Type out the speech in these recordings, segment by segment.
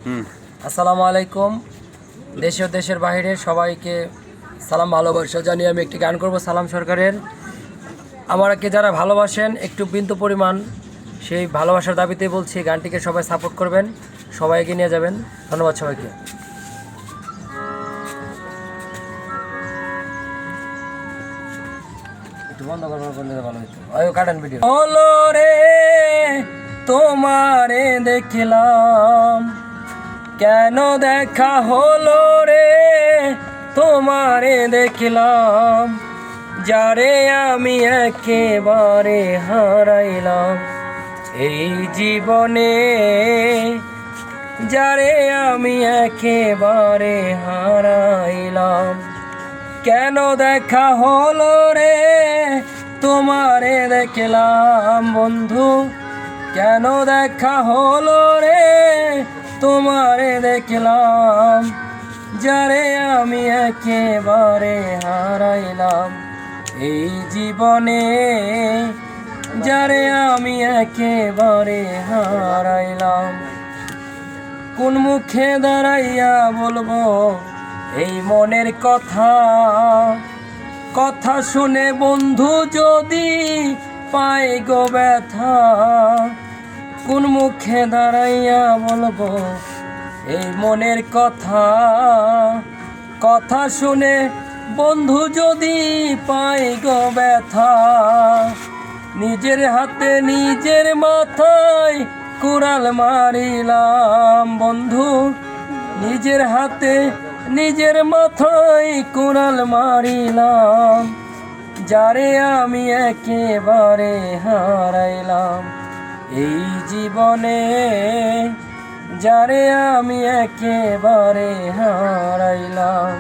আসসালামু আলাইকুম। দেশে ও দেশের বাইরে সবাইকে সালাম ভালোবাসা জানিয়ে আমি একটি গান করব সালাম সরকারের। আমাকে যারা ভালোবাসেন একটু বিন্দু পরিমাণ সেই ভালোবাসার দাবিতে বলছি, গানটিকে সবাই সাপোর্ট করবেন, সবাই এগিয়ে নিয়ে যাবেন। ধন্যবাদ সবাইকে। একটু বন্ধ করবার করলে ভালো হতো। আয়ো কাটান ভিডিও। হলো রে তোমারে দেখলাম, কেন দেখা হলো রে তোমারে দেখলাম, যারে আমি একেবারে হারাইলাম এই জীবনে, যারে আমি একেবারে হারাইলাম। কেন দেখা হলো রে তোমারে দেখলাম বন্ধু, কেন দেখা হলো রে তোমারে দেখলাম, যারে আমি একেবারে হারাইলাম এই জীবনে, যারে আমি একেবারে হারাইলাম। কোন মুখে দাঁড়াইয়া বলবো এই মনের কথা, কথা শুনে বন্ধু যদি পাই গো ব্যথা। কোন মুখে দাঁড়াইয়া বলবো এই মনের কথা, কথা শুনে বন্ধু যদি পাই গো ব্যথা। নিজের হাতে নিজের মাথায় কুড়াল মারিলাম বন্ধু, নিজের হাতে নিজের মাথায় কুড়াল মারিলাম, যারে আমি একেবারে হারাইলাম এই জীবনে, যারে আমি একেবারে হারাইলাম।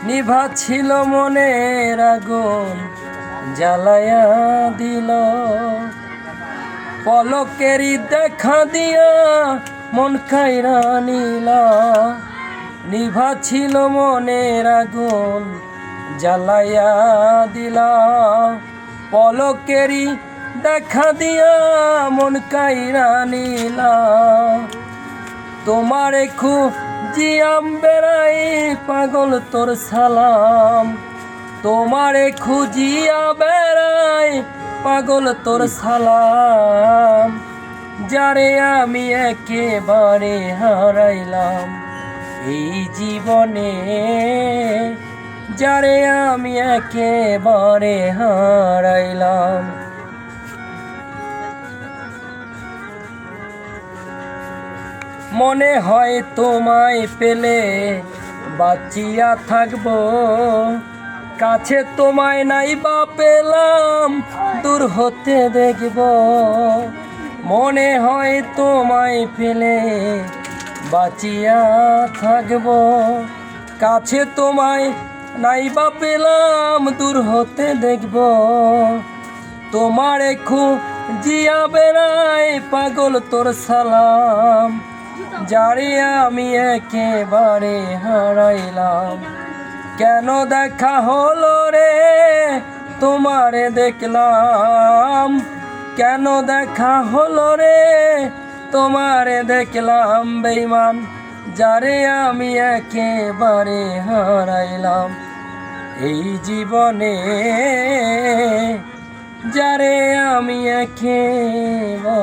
নিভা ছিল মনের আগুন জ্বালায়া দিল, পলকেরই দেখা দিয়া মন কাইরা নিলা। নিভা ছিল মনের আগুন জ্বালায়া দিলা, পলকেরই দেখা দিয়া মন কাইরা নিলা। তোমারে খুঁজিয়াম বেড়াই পাগল তোর সালাম, তোমারে খুঁজিয়া বেড়াই পাগল তোর সালাম, যারে আমি একেবারে হারাইলাম এই জীবনে, যারে আমি একেবারে হারাইলাম। মনে হয় তোমায় পেলে বাঁচিয়া থাকবো, কাছে তোমায় নাই বা পেলাম দূর হতে দেখব। মনে হয় তোমায় পেলে বাঁচিয়া থাকবো, কাছে তোমায় নাই বা পেলাম দূর হতে দেখব। তোমারে খুঁজিয়া বেড়াই পাগল তোর সালাম, যারে আমি একেবারে হারাইলাম। কেন দেখা হলো রে তোমারে দেখলাম, কেন দেখা হলো রে তোমারে দেখলাম বেঈমান, যারে আমি একেবারে হারাইলাম এই জীবনে, যারে আমি একেবারে